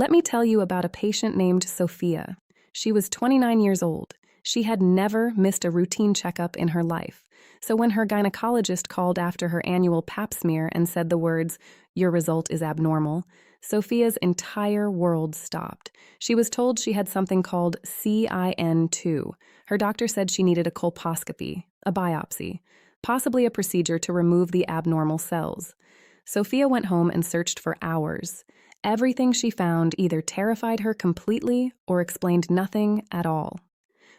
Let me tell you about a patient named Sofia. She was 29 years old. She had never missed a routine checkup in her life. So when her gynecologist called after her annual pap smear and said the words, "Your result is abnormal," Sofia's entire world stopped. She was told she had something called CIN2. Her doctor said she needed a colposcopy, a biopsy, possibly a procedure to remove the abnormal cells. Sofia went home and searched for hours. Everything she found either terrified her completely or explained nothing at all.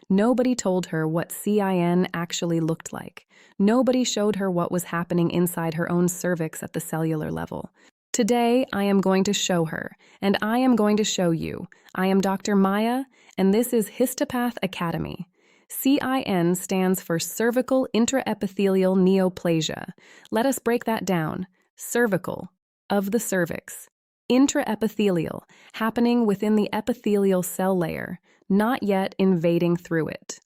Nobody told her what CIN actually looked like. Nobody showed her what was happening inside her own cervix at the cellular level. Today, I am going to show her, and I am going to show you. I am Dr. Maya, and this is Histopath Academy. CIN stands for Cervical Intraepithelial Neoplasia. Let us break that down. Cervical, of the cervix. Intraepithelial, happening within the epithelial cell layer, not yet invading through it.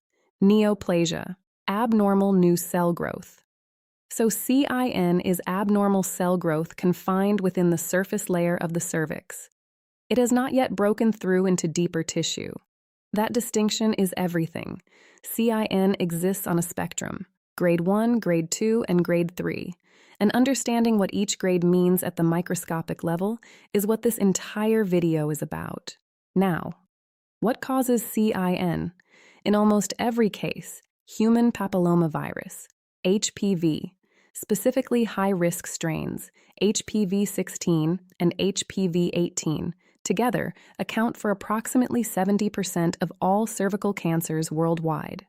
Neoplasia, abnormal new cell growth. So CIN is abnormal cell growth confined within the surface layer of the cervix. It has not yet broken through into deeper tissue. That distinction is everything. CIN exists on a spectrum, grade 1, grade 2, and grade 3. And understanding what each grade means at the microscopic level is what this entire video is about. Now, what causes CIN? In almost every case, human papillomavirus, HPV, specifically high-risk strains, HPV-16 and HPV-18, together account for approximately 70% of all cervical cancers worldwide.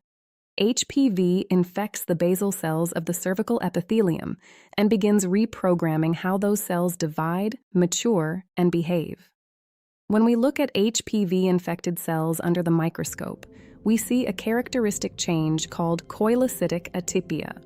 HPV infects the basal cells of the cervical epithelium and begins reprogramming how those cells divide, mature, and behave. When we look at HPV-infected cells under the microscope, we see a characteristic change called Koilocytic atypia.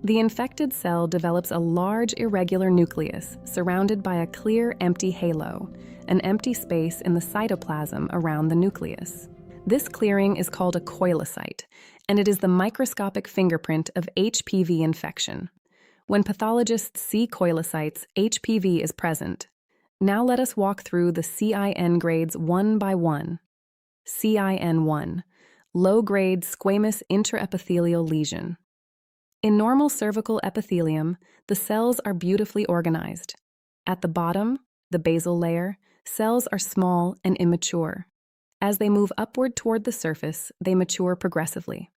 The infected cell develops a large irregular nucleus surrounded by a clear empty halo, an empty space in the cytoplasm around the nucleus. This clearing is called a koilocyte, and it is the microscopic fingerprint of HPV infection. When pathologists see koilocytes, HPV is present. Now let us walk through the CIN grades one by one. CIN1, low-grade squamous intraepithelial lesion. In normal cervical epithelium, the cells are beautifully organized. At the bottom, the basal layer, cells are small and immature. As they move upward toward the surface, they mature progressively.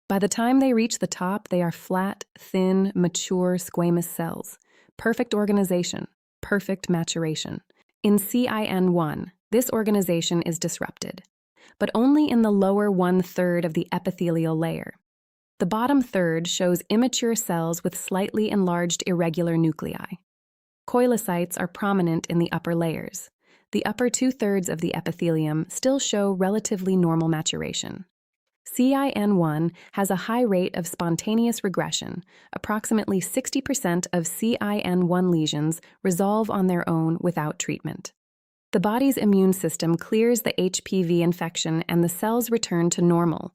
By the time they reach the top, they are flat, thin, mature squamous cells. Perfect organization, perfect maturation. In CIN1, this organization is disrupted, but only in the lower one-third of the epithelial layer. The bottom third shows immature cells with slightly enlarged irregular nuclei. Koilocytes are prominent in the upper layers. The upper two-thirds of the epithelium still show relatively normal maturation. CIN1 has a high rate of spontaneous regression. Approximately 60% of CIN1 lesions resolve on their own without treatment. The body's immune system clears the HPV infection and the cells return to normal.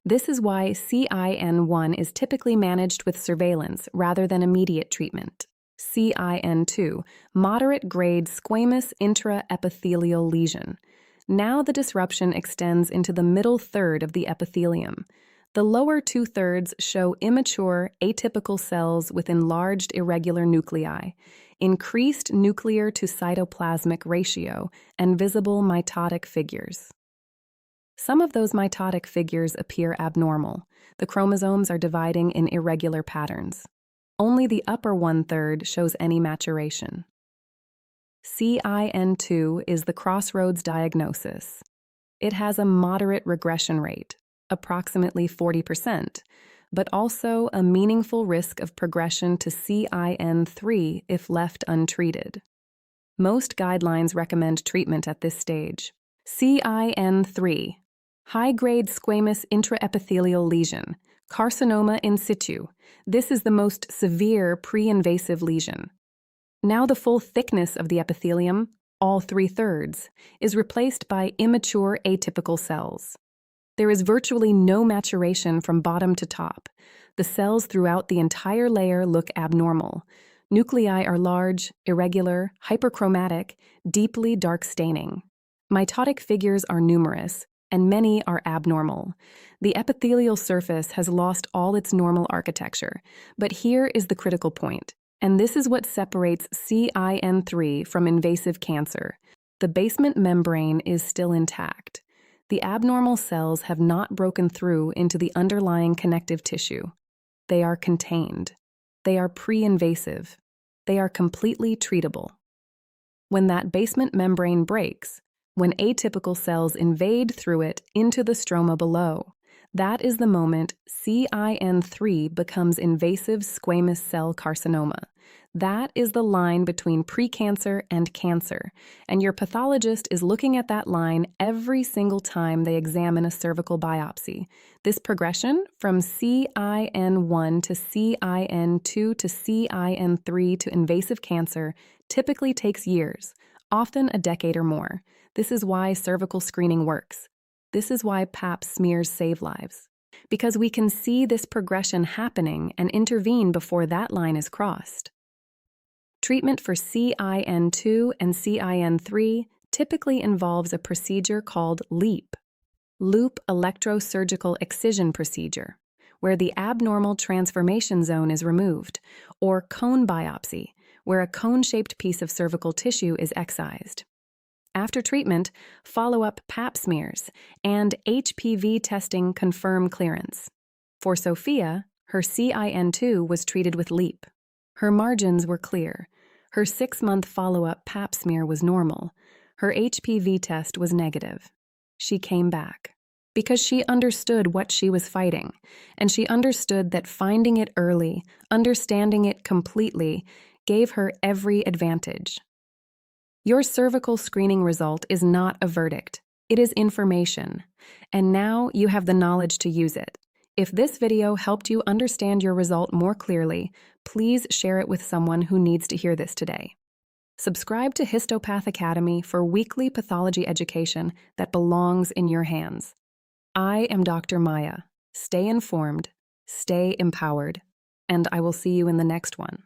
This is why CIN1 is typically managed with surveillance rather than immediate treatment. CIN2, moderate-grade squamous intraepithelial lesion. Now the disruption extends into the middle third of the epithelium. The lower two-thirds show immature, atypical cells with enlarged irregular nuclei, increased nuclear to cytoplasmic ratio, and visible mitotic figures. Some of those mitotic figures appear abnormal. The chromosomes are dividing in irregular patterns. Only the upper one-third shows any maturation. CIN2 is the crossroads diagnosis. It has a moderate regression rate, approximately 40%, but also a meaningful risk of progression to CIN3 if left untreated. Most guidelines recommend treatment at this stage. CIN3, high-grade squamous intraepithelial lesion, carcinoma in situ. This is the most severe pre-invasive lesion. Now the full thickness of the epithelium, all 3/3, is replaced by immature atypical cells. There is virtually no maturation from bottom to top. The cells throughout the entire layer look abnormal. Nuclei are large, irregular, hyperchromatic, deeply dark staining. Mitotic figures are numerous, and many are abnormal. The epithelial surface has lost all its normal architecture, but here is the critical point, and this is what separates CIN3 from invasive cancer. The basement membrane is still intact. The abnormal cells have not broken through into the underlying connective tissue. They are contained. They are pre-invasive. They are completely treatable. When that basement membrane breaks, when atypical cells invade through it into the stroma below, that is the moment CIN3 becomes invasive squamous cell carcinoma. That is the line between precancer and cancer, and your pathologist is looking at that line every single time they examine a cervical biopsy. This progression from CIN1 to CIN2 to CIN3 to invasive cancer typically takes years, often a decade or more. This is why cervical screening works. This is why Pap smears save lives. Because we can see this progression happening and intervene before that line is crossed. Treatment for CIN2 and CIN3 typically involves a procedure called LEEP, loop electrosurgical excision procedure, where the abnormal transformation zone is removed, or cone biopsy, where a cone-shaped piece of cervical tissue is excised. After treatment, follow-up Pap smears and HPV testing confirm clearance. For Sofia, her CIN2 was treated with LEEP. Her margins were clear. Her 6-month follow-up Pap smear was normal. Her HPV test was negative. She came back because she understood what she was fighting, and she understood that finding it early, understanding it completely, gave her every advantage. Your cervical screening result is not a verdict. It is information, and now you have the knowledge to use it. If this video helped you understand your result more clearly, please share it with someone who needs to hear this today. Subscribe to Histopath Academy for weekly pathology education that belongs in your hands. I am Dr. Maya. Stay informed, stay empowered, and I will see you in the next one.